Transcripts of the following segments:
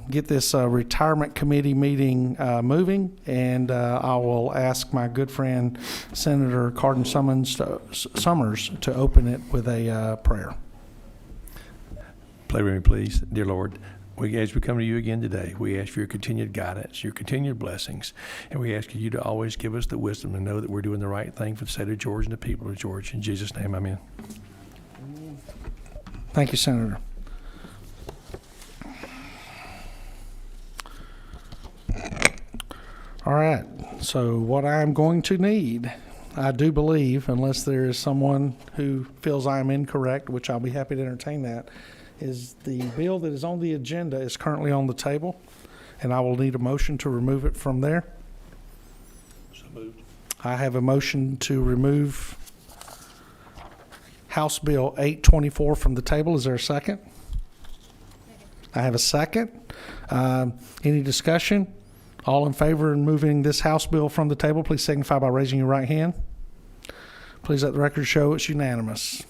Get this retirement committee meeting moving, and I will ask my good friend Senator Cardin Summers to open it with a prayer. Pray with me, please. Dear Lord, as we come to you again today, we ask for your continued guidance, your continued blessings, and we ask you to always give us the wisdom to know that we're doing the right thing for the state of Georgia and the people of Georgia. In Jesus' name, amen. Thank you, Senator. All right, so what I'm going to need, I do believe, unless there is someone who feels I am incorrect, which I'll be happy to entertain that, is the bill that is on the agenda is currently on the table, and I will need a motion to remove it from there. So moved. I have a motion to remove House Bill 824 from the table. Is there a second? I have a second. Any discussion? All in favor of moving this House bill from the table, please signify by raising your right hand. Please let the record show it's unanimous.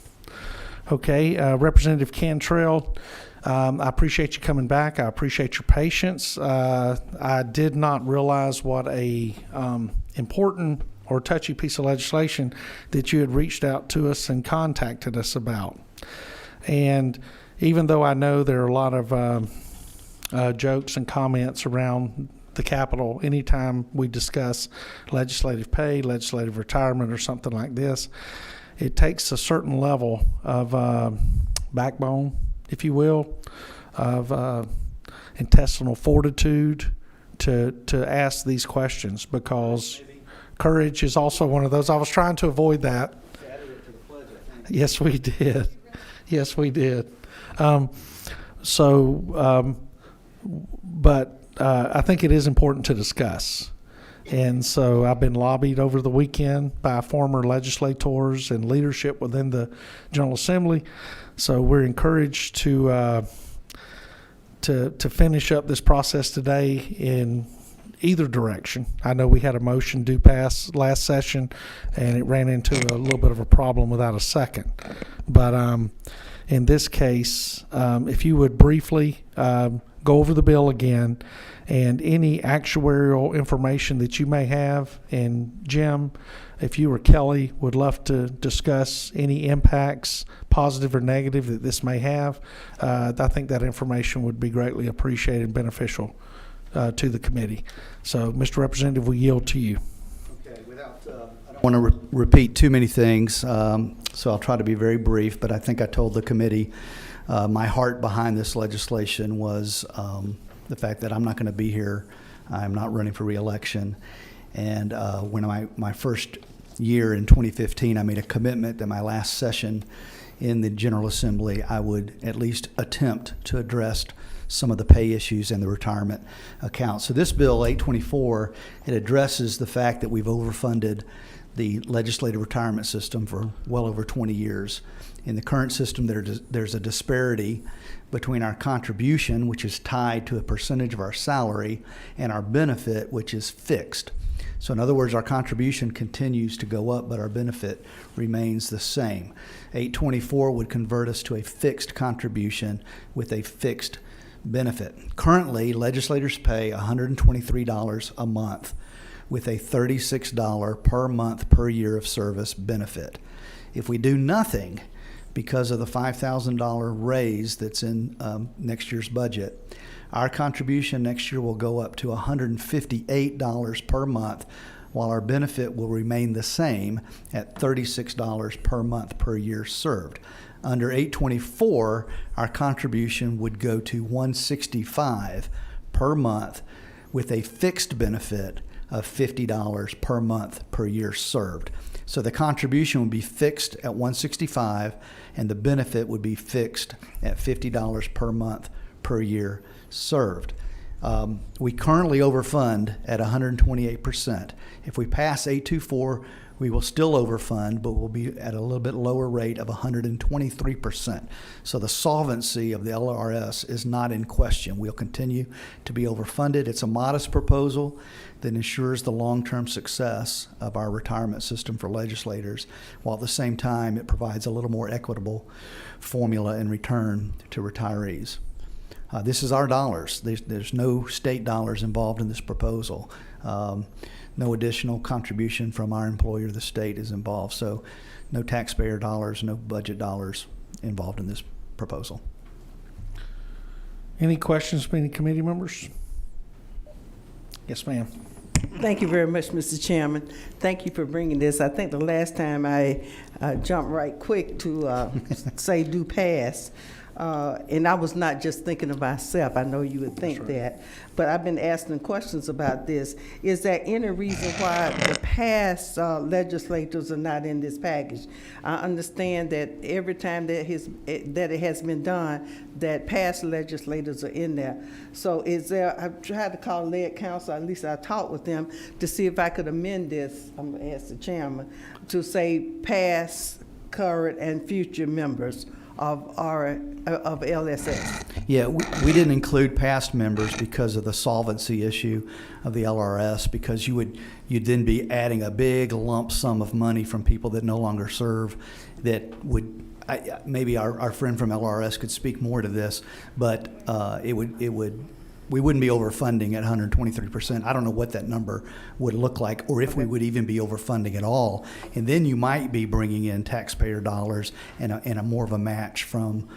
Okay, Representative Cantrell, I appreciate you coming back. I appreciate your patience. I did not realize what a important or touchy piece of legislation that you had reached out to us and contacted us about. And even though I know there are a lot of jokes and comments around the Capitol anytime we discuss legislative pay, legislative retirement, or something like this, it takes a certain level of backbone, if you will, of intestinal fortitude to ask these questions, because courage is also one of those. I was trying to avoid that. Yes, we did. Yes, we did. But I think it is important to discuss. And so I've been lobbied over the weekend by former legislators and leadership within the General Assembly. So we're encouraged to finish up this process today in either direction. I know we had a motion due pass last session, and it ran into a little bit of a problem without a second. But in this case, if you would briefly go over the bill again, and any actuarial information that you may have. And Jim, if you or Kelly would love to discuss any impacts, positive or negative, that this may have, I think that information would be greatly appreciated and beneficial to the committee. So, Mr. Representative, we yield to you. Okay, I don't want to repeat too many things, so I'll try to be very brief, but I think I told the committee my heart behind this legislation was the fact that I'm not going to be here. I'm not running for re-election. And when my first year in 2015, I made a commitment that my last session in the General Assembly, I would at least attempt to address some of the pay issues and the retirement account. So this bill, 824, it addresses the fact that we've overfunded the legislative retirement system for well over 20 years. In the current system, there's a disparity between our contribution, which is tied to a percentage of our salary, and our benefit, which is fixed. So in other words, our contribution continues to go up, but our benefit remains the same. 824 would convert us to a fixed contribution with a fixed benefit. Currently, legislators pay $123 a month with a $36 per month per year of service benefit. If we do nothing, because of the $5,000 raise that's in next year's budget, our contribution next year will go up to $158 per month, while our benefit will remain the same at $36 per month per year served. Under 824, our contribution would go to $165 per month with a fixed benefit of $50 per month per year served. So the contribution would be fixed at $165, and the benefit would be fixed at $50 per month per year served. We currently overfund at 128%. If we pass 824, we will still overfund, but we'll be at a little bit lower rate of 123%. So the solvency of the LRS is not in question. We'll continue to be overfunded. It's a modest proposal that ensures the long-term success of our retirement system for legislators, while at the same time it provides a little more equitable formula in return to retirees. This is our dollars. There's no state dollars involved in this proposal. No additional contribution from our employer, the state, is involved. So no taxpayer dollars, no budget dollars involved in this proposal. Any questions from any committee members? Yes, ma'am. Thank you very much, Mr. Chairman. Thank you for bringing this. I think the last time I jumped right quick to say do pass, and I was not just thinking of myself. I know you would think that, but I've been asking questions about this. Is there any reason why the past legislators are not in this package? I understand that every time that it has been done, that past legislators are in there. So is there, I've tried to call lead council, at least I talked with them, to see if I could amend this, I'm going to ask the chairman, to say past, current, and future members of LSS. Yeah, we didn't include past members because of the solvency issue of the LRS, because you'd then be adding a big lump sum of money from people that no longer serve that would, maybe our friend from LRS could speak more to this, but we wouldn't be overfunding at 123%. I don't know what that number would look like, or if we would even be overfunding at all. And then you might be bringing in taxpayer dollars and a more of a match from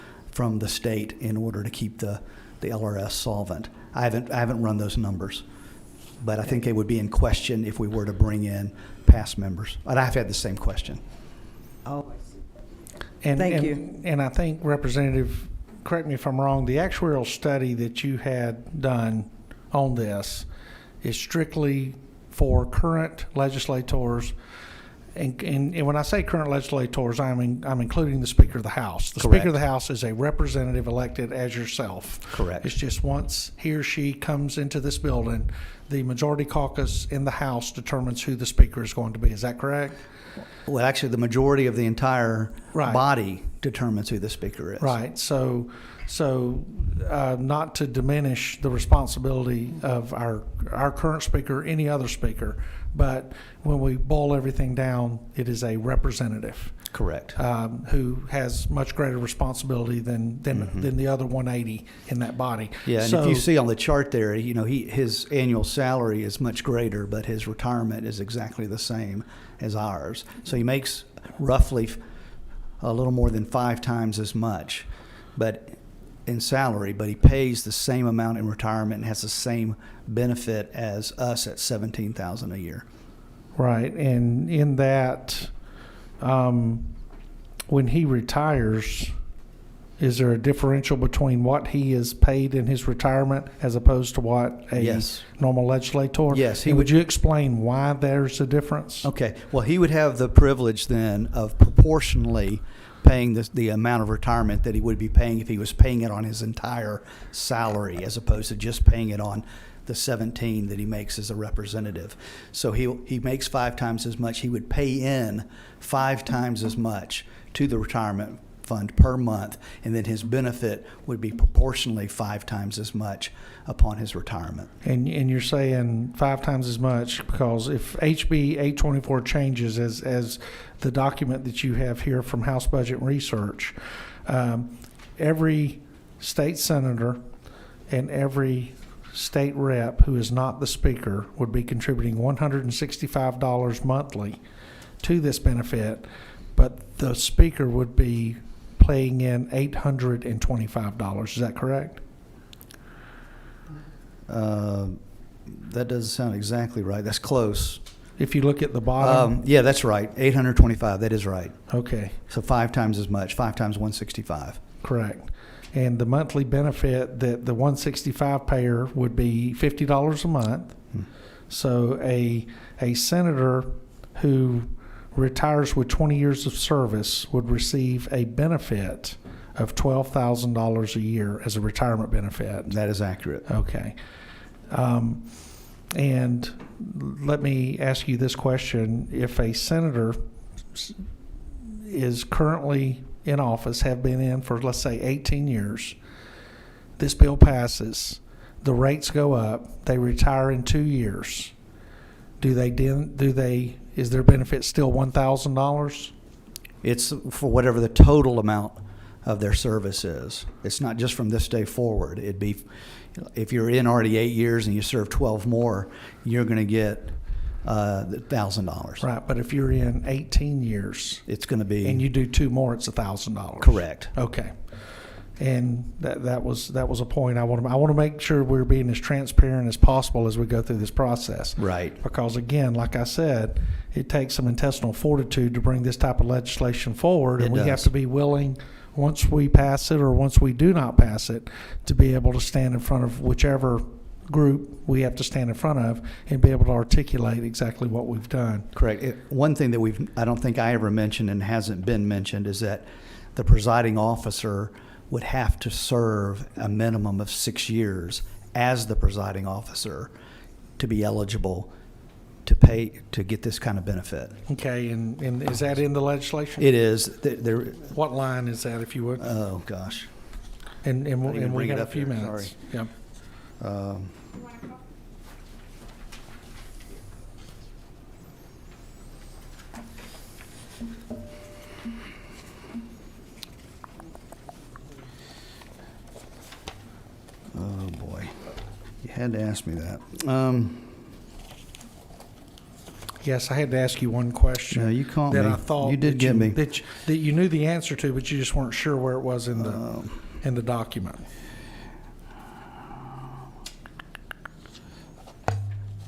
the state in order to keep the LRS solvent. I haven't run those numbers, but I think they would be in question if we were to bring in past members. But I've had the same question. Oh, thank you. And I think, Representative, correct me if I'm wrong, the actuarial study that you had done on this is strictly for current legislators. And when I say current legislators, I'm including the Speaker of the House. The Correct. Speaker of the House is a representative elected as yourself. Correct. It's just once he or she comes into this building, the majority caucus in the House determines who the Speaker is going to be. Is that correct? Well, actually, the majority of the entire Right. body determines who the speaker is. Right. So not to diminish the responsibility of our current speaker, any other speaker, but when we boil everything down, it is a representative Correct. who has much greater responsibility than the other 180 in that body. Yeah, and so, if you see on the chart there, his annual salary is much greater, but his retirement is exactly the same as ours. So he makes roughly a little more than 5 times as much, but in salary, but he pays the same amount in retirement and has the same benefit as us at $17,000 a year. right, and in that, when he retires, is there a differential between what he is paid in his retirement as opposed to what a Yes. normal legislator? Yes, he And would would- you explain why there's a difference? Okay, well, he would have the privilege then of proportionally paying the amount of retirement that he would be paying if he was paying it on his entire salary, as opposed to just paying it on the 17 that he makes as a representative. So he makes 5 times as much. He would pay in 5 times as much to the retirement fund per month, and then his benefit would be proportionally 5 times as much upon his retirement. And you're saying 5 times as much because if HB 824 changes as the document that you have here from House Budget and Research, every state senator and every state rep who is not the speaker would be contributing $165 monthly to this benefit, but the speaker would be paying in $825. Is that correct? That doesn't sound exactly right. That's close. If you look at the bottom. Yeah, that's right. 825. That is right. Okay, So 5 times as much. 5 times 165. correct. And the monthly benefit that the 165 payer would be $50 a month. So a senator who retires with 20 years of service would receive a benefit of $12,000 a year as a retirement benefit. That is accurate. Okay. And let me ask you this question. If a senator is currently in office, have been in for, let's say, 18 years, this bill passes, the rates go up, they retire in 2 years, is their benefit still $1,000? It's for whatever the total amount of their service is. It's not just from this day forward. It'd be, if you're in already 8 years and you serve 12 more, you're going to get $1,000. Right, but if you're in 18 years It's going to be and you do 2 more, it's $1,000. correct. Okay. And that was a point I want to make sure we're being as transparent as possible as we go through this process. Right. Because again, like I said, it takes some intestinal fortitude to bring this type of legislation forward, and It we have does. to be willing, once we pass it or once we do not pass it, to be able to stand in front of whichever group we have to stand in front of and be able to articulate exactly what we've done. Correct. One thing that I don't think I ever mentioned and hasn't been mentioned is that the presiding officer would have to serve a minimum of 6 years as the presiding officer to be eligible to get this kind of benefit. Okay, and is that in the legislation? It is. There. What line is that, if you would? Oh gosh. And didn't we bring it got a up few here, minutes. Yep. Oh boy, you had to ask me that. Yes, I had to ask you one question. No, you caught that me. I thought You did that get me. That you knew the answer to, but you just weren't sure where it was in the document.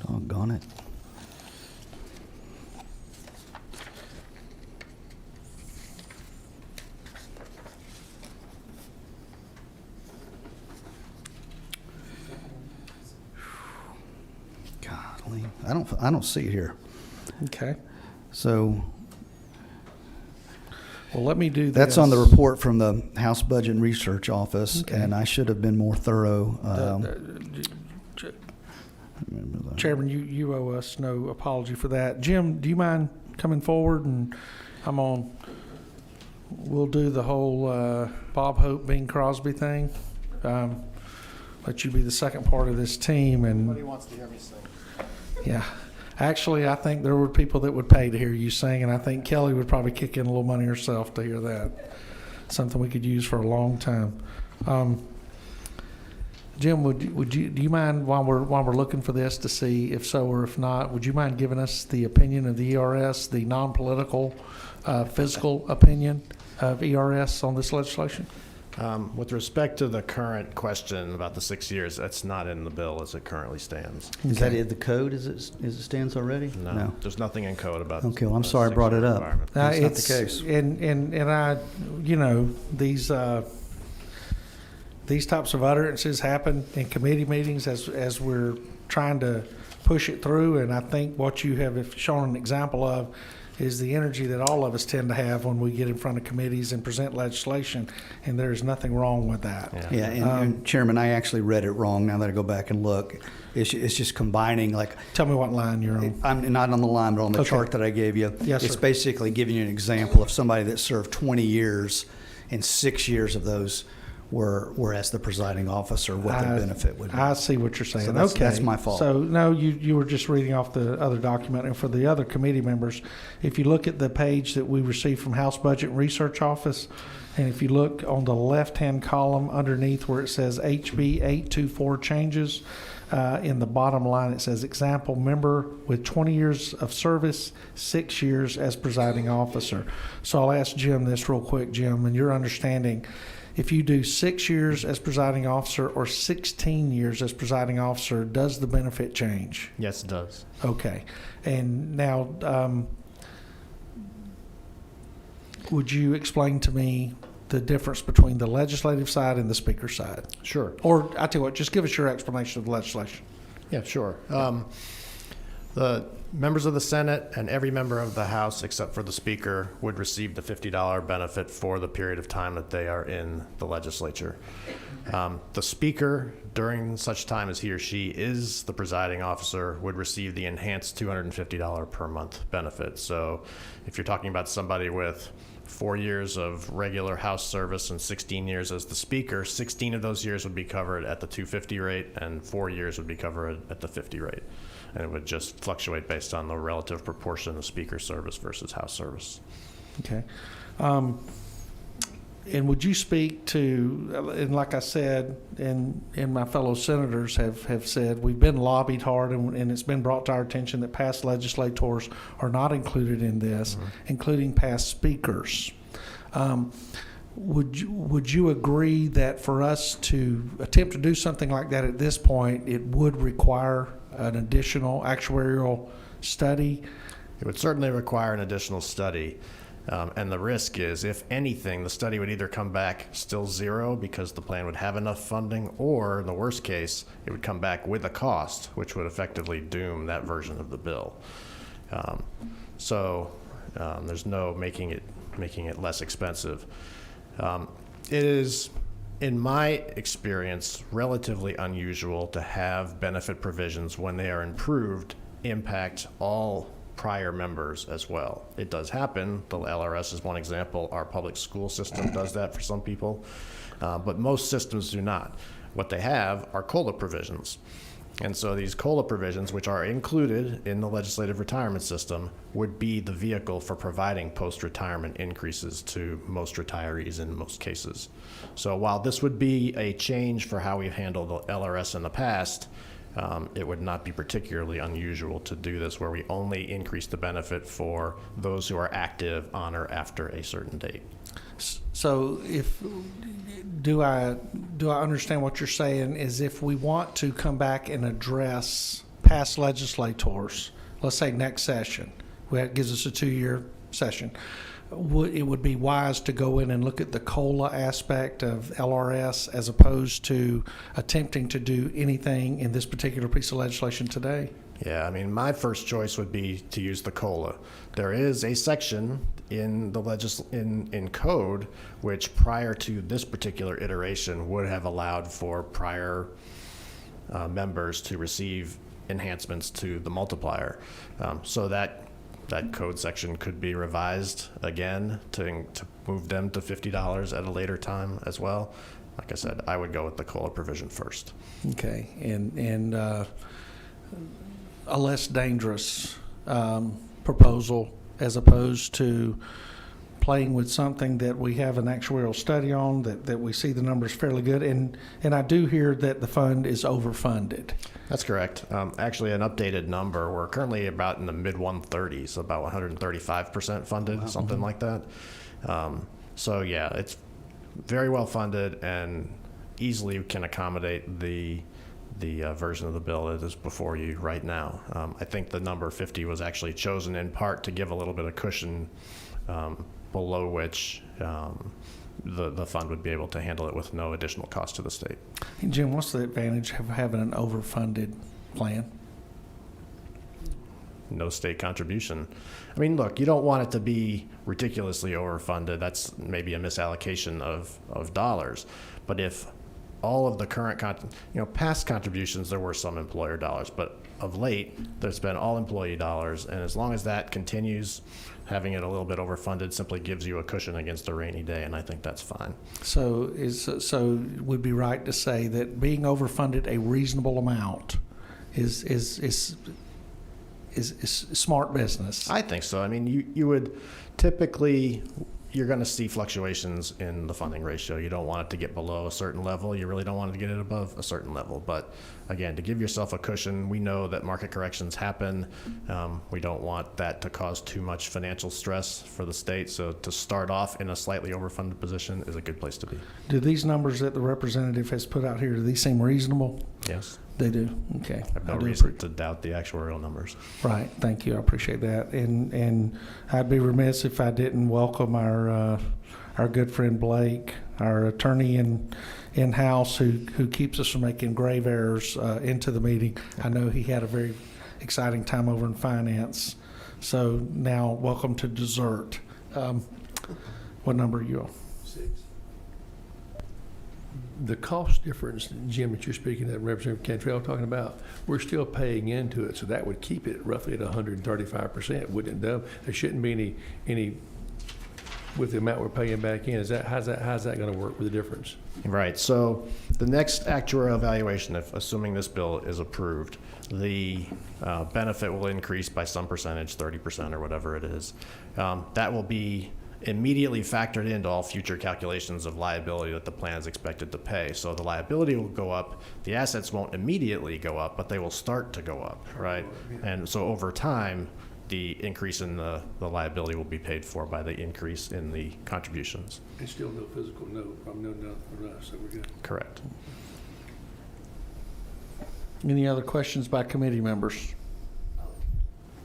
Doggone it. Golly, I don't see it here. Okay. So Well, let me do this. that's on the report from the House Budget and Research Office, Okay. and I should have been more thorough. Chairman, you owe us no apology for that. Jim, do you mind coming forward, and we'll do the whole Bob Hope, Bing Crosby thing. Let you be the second part of this team. And Nobody wants to hear me sing. yeah, actually, I think there were people that would pay to hear you sing, and I think Kelly would probably kick in a little money herself to hear that. Something we could use for a long time. Jim, do you mind while we're looking for this to see if so or if not, would you mind giving us the opinion of the ERS, the non-political fiscal opinion of ERS on this legislation? With respect to the current question about the 6 years, that's not in the bill as it currently stands. Is that in the code as it stands already? No, there's nothing in code about. Okay, well, I'm the sorry I brought it 6-year up. requirement. That's not the case. And these types of utterances happen in committee meetings as we're trying to push it through. And I think what you have shown an example of is the energy that all of us tend to have when we get in front of committees and present legislation. And there's nothing wrong with that. Yeah. Yeah, and Chairman, I actually read it wrong now that I go back and look. It's just combining, like, Tell me what line you're on. I'm not on the line, but on the Okay. chart that I gave you. Yes, It's sir. basically giving you an example of somebody that served 20 years, and 6 years of those were as the presiding officer, what their benefit would be. I see what you're saying. So that's- Okay. that's my fault. So, no, you were just reading off the other document. And for the other committee members, if you look at the page that we received from House Budget and Research Office, and if you look on the left-hand column underneath where it says HB 824 changes, in the bottom line it says example member with 20 years of service, 6 years as presiding officer. So I'll ask Jim this real quick, Jim, and your understanding, if you do 6 years as presiding officer or 16 years as presiding officer, does the benefit change? Yes, it does. Okay. And now, would you explain to me the difference between the legislative side and the speaker side? Sure. Or, I tell you what, just give us your explanation of the legislation. Yeah, sure. The members of the Senate and every member of the House, except for the Speaker, would receive the $50 benefit for the period of time that they are in the legislature. The Speaker, during such time as he or she is the presiding officer, would receive the enhanced $250 per month benefit. So if you're talking about somebody with 4 years of regular House service and 16 years as the Speaker, 16 of those years would be covered at the $250 rate and 4 years would be covered at the $50 rate. And it would just fluctuate based on the relative proportion of Speaker service versus House service. Okay. And would you speak to, and like I said, and my fellow senators have said, we've been lobbied hard, and it's been brought to our attention that past legislators are not included in this, including past speakers. Would you agree that for us to attempt to do something like that at this point, it would require an additional actuarial study? It would certainly require an additional study. And the risk is, if anything, the study would either come back still zero because the plan would have enough funding, or in the worst case, it would come back with a cost, which would effectively doom that version of the bill. There's no making it less expensive. It is, in my experience, relatively unusual to have benefit provisions when they are improved impact all prior members as well. It does happen. The LRS is one example. Our public school system does that for some people, but most systems do not. What they have are COLA provisions. And so these COLA provisions, which are included in the legislative retirement system, would be the vehicle for providing post-retirement increases to most retirees in most cases. So while this would be a change for how we've handled the LRS in the past, it would not be particularly unusual to do this where we only increase the benefit for those who are active on or after a certain date. So do I understand what you're saying is if we want to come back and address past legislators, let's say next session, that gives us a 2-year session, it would be wise to go in and look at the COLA aspect of LRS as opposed to attempting to do anything in this particular piece of legislation today? Yeah, I mean, my first choice would be to use the COLA. There is a section in the in code which, prior to this particular iteration, would have allowed for prior members to receive enhancements to the multiplier. So that code section could be revised again to move them to $50 at a later time as well. Like I said, I would go with the COLA provision first. Okay, and a less dangerous proposal as opposed to playing with something that we have an actuarial study on, that we see the numbers fairly good. And I do hear that the fund is overfunded. That's correct. Actually, an updated number, we're currently about in the mid-130s, about 135% funded, something like that. So yeah, it's very well funded and easily can accommodate the version of the bill that is before you right now. I think the number 50 was actually chosen in part to give a little bit of cushion below which the fund would be able to handle it with no additional cost to the state. Hey, Jim, what's the advantage of having an overfunded plan? No state contribution. I mean, look, you don't want it to be ridiculously overfunded. That's maybe a misallocation of dollars. But if all of the current, past contributions, there were some employer dollars, but of late, there's been all employee dollars. And as long as that continues, having it a little bit overfunded simply gives you a cushion against a rainy day, and I think that's fine. So would be right to say that being overfunded a reasonable amount is smart business? I think so. I mean, you would typically, you're going to see fluctuations in the funding ratio. You don't want it to get below a certain level. You really don't want it to get it above a certain level. But again, to give yourself a cushion, we know that market corrections happen. We don't want that to cause too much financial stress for the state. So to start off in a slightly overfunded position is a good place to be. Do these numbers that the representative has put out here, do these seem reasonable? Yes. They do? Okay. I have no reason to doubt the actuarial numbers. Right. Thank you. I appreciate that. And I'd be remiss if I didn't welcome our good friend Blake, our attorney in-house who keeps us from making grave errors into the meeting. I know he had a very exciting time over in finance. So now welcome to dessert. What number are you on? 6. The cost difference, Jim, that you're speaking of, Representative Cantrell talking about, we're still paying into it, so that would keep it roughly at 135%, wouldn't it? There shouldn't be any with the amount we're paying back in. How's that going to work with the difference? Right. So the next actuarial evaluation, if assuming this bill is approved, the benefit will increase by some percentage, 30% or whatever it is. That will be immediately factored into all future calculations of liability that the plan is expected to pay. So the liability will go up, the assets won't immediately go up, but they will start to go up, right? And so over time, the increase in the liability will be paid for by the increase in the contributions. And still no physical note, no nothing for us, so we're good. Correct. Any other questions by committee members?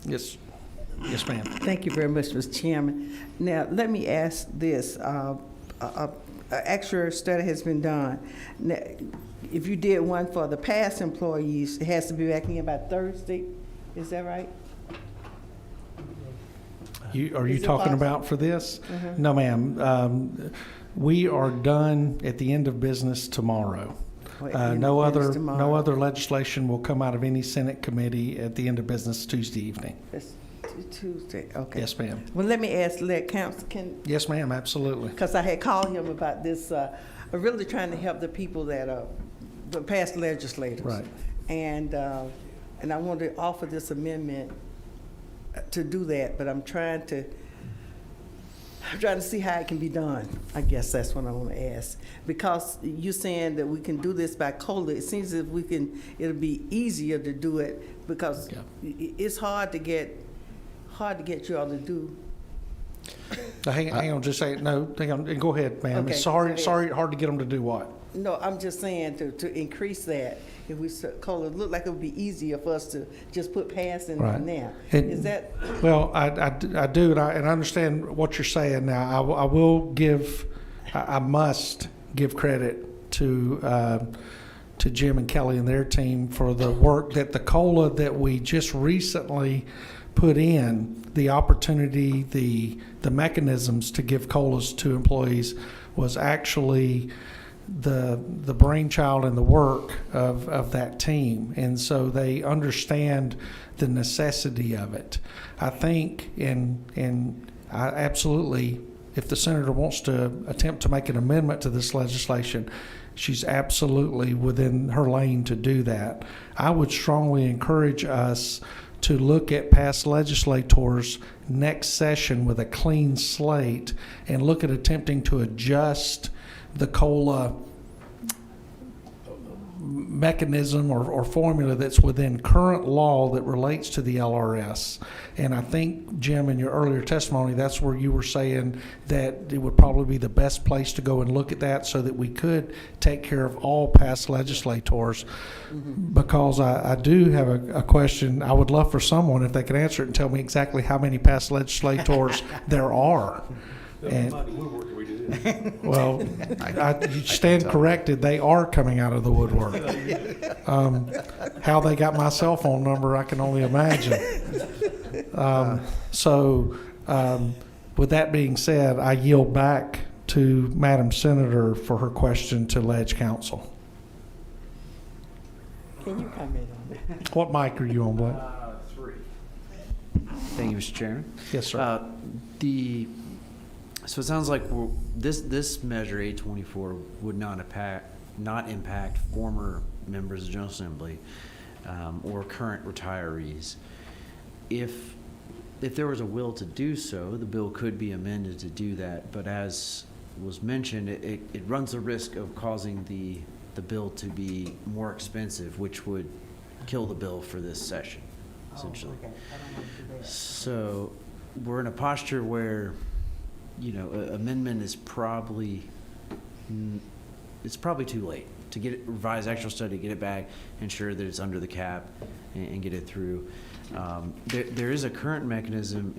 Yes. Yes, ma'am. Thank you very much, Mr. Chairman. Now, let me ask this. An actual study has been done. Now, if you did one for the past employees, it has to be back in by Thursday. Is that right? Are you Is it talking possible? about for this? Mm-hmm. No, ma'am. We are done at the end of business tomorrow. Or at the end No of business other tomorrow? legislation will come out of any Senate committee at the end of business Tuesday evening. That's Tuesday, okay. Yes, ma'am. Well, let me ask, council, Yes, ma'am, absolutely. because I had called him about this, I'm really trying to help the people that are the past legislators. Right. And I want to offer this amendment to do that, but I'm trying to see how it can be done. I guess that's what I want to ask. Because you're saying that we can do this by COLA, it seems as if it'll be easier to do it because Yeah. it's hard to get you all to do. Now, hang on, just say, no, hang on, go ahead, ma'am. Okay, Sorry, go ahead. sorry, hard to get them to do what? No, I'm just saying to increase that. If we COLA, it looked like it would be easier for us to just put pass in Right. now. And- Is that, Well, I do, and I understand what you're saying now. I will give, I must give credit to Jim and Kelly and their team for the work that the COLA that we just recently put in, the opportunity, the mechanisms to give COLAs to employees was actually the brainchild and the work of that team. And so they understand the necessity of it. I think, and I absolutely, if the senator wants to attempt to make an amendment to this legislation, she's absolutely within her lane to do that. I would strongly encourage us to look at past legislators next session with a clean slate and look at attempting to adjust the COLA mechanism or formula that's within current law that relates to the LRS. And I think, Jim, in your earlier testimony, that's where you were saying that it would probably be the best place to go and look at that so that we could take care of all past legislators. Because I do have a question. I would love for someone, if they could answer it, and tell me exactly how many past legislators there are. And, well, you stand corrected. They are coming out of the woodwork. How they got my cell phone number, I can only imagine. With that being said, I yield back to Madam Senator for her question to Ledge Council. can you comment on that? What mic are you on, Blake? 3. Thank you, Mr. Chairman. Yes, sir. So it sounds like this measure 824 would not impact former members of the General Assembly or current retirees. If there was a will to do so, the bill could be amended to do that. But as was mentioned, it runs the risk of causing the bill to be more expensive, which would kill the bill for this session, essentially. Oh, okay. I don't want to do that. So we're in a posture where, amendment is probably too late to get it, revise actual study, get it back, ensure that it's under the cap, and get it through. There is a current mechanism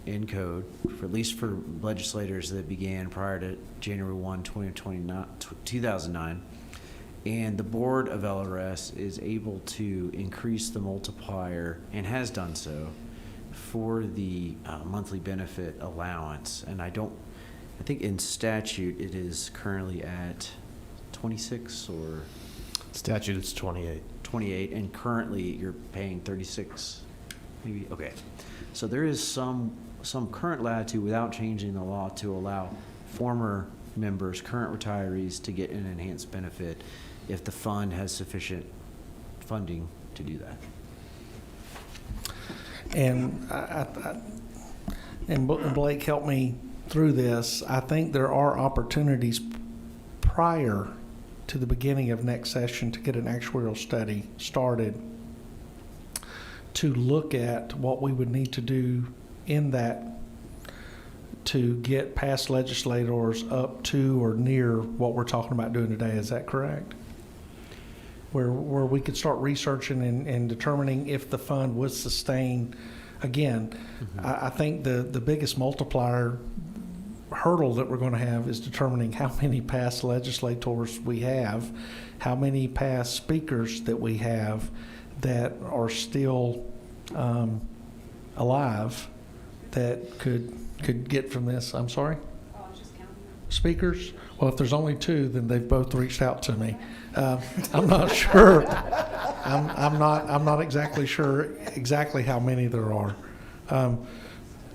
in code, for at least for legislators that began prior to January 1, 2009, and the board of LRS is able to increase the multiplier, and has done so, for the monthly benefit allowance. And I think in statute it is currently at 26 or Statute, it's 28. 28, and currently you're paying 36, maybe. Okay, so there is some current latitude without changing the law to allow former members, current retirees, to get an enhanced benefit if the fund has sufficient funding to do that. And and Blake, help me through this, I think there are opportunities prior to the beginning of next session to get an actuarial study started to look at what we would need to do in that to get past legislators up to or near what we're talking about doing today. Is that correct? Where we could start researching and determining if the fund would sustain. Again, I think the biggest multiplier hurdle that we're going to have is determining how many past legislators we have, how many past speakers that we have that are still alive that could get from this. I'm sorry? Oh, I was just counting. Speakers? Well, if there's only two, then they've both reached out to me. I'm not sure. I'm not exactly sure exactly how many there are.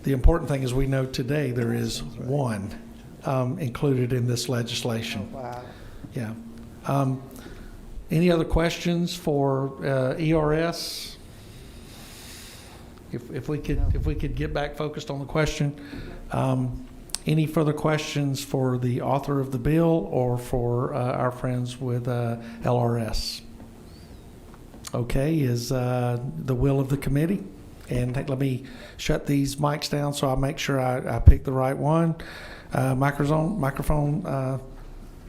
The important thing is we know today there is one included in this legislation. Wow. Yeah. Any other questions for ERS? If we could get back focused on the question. Any further questions for the author of the bill or for our friends with LRS? Okay, is the will of the committee? And let me shut these mics down so I make sure I pick the right one. Microphone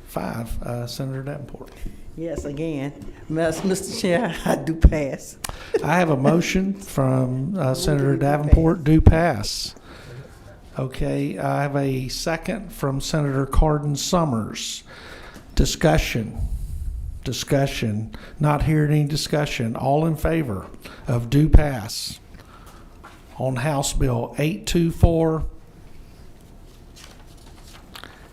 5, Senator Davenport. Yes, again, Mr. Chair, I do pass. I have a motion from Senator Davenport, do pass. Okay, I have a second from Senator Cardin Summers. Discussion. Not hearing any discussion. All in favor of do pass on House Bill 824,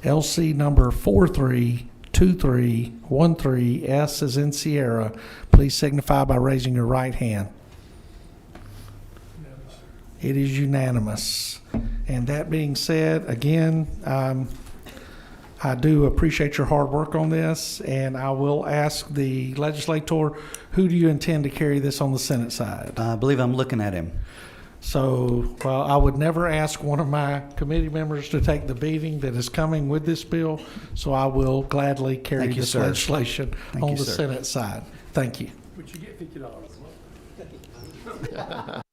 LC number 432313, S as in Sierra. Please signify by raising your right hand. It is unanimous. And that being said, again, I do appreciate your hard work on this, and I will ask the legislator, who do you intend to carry this on the Senate side? I believe I'm looking at him. So, well, I would never ask one of my committee members to take the beating that is coming with this bill, so I will gladly carry Thank you, this sir. legislation Thank on you, the sir. Senate side. Thank you. Would you get $50?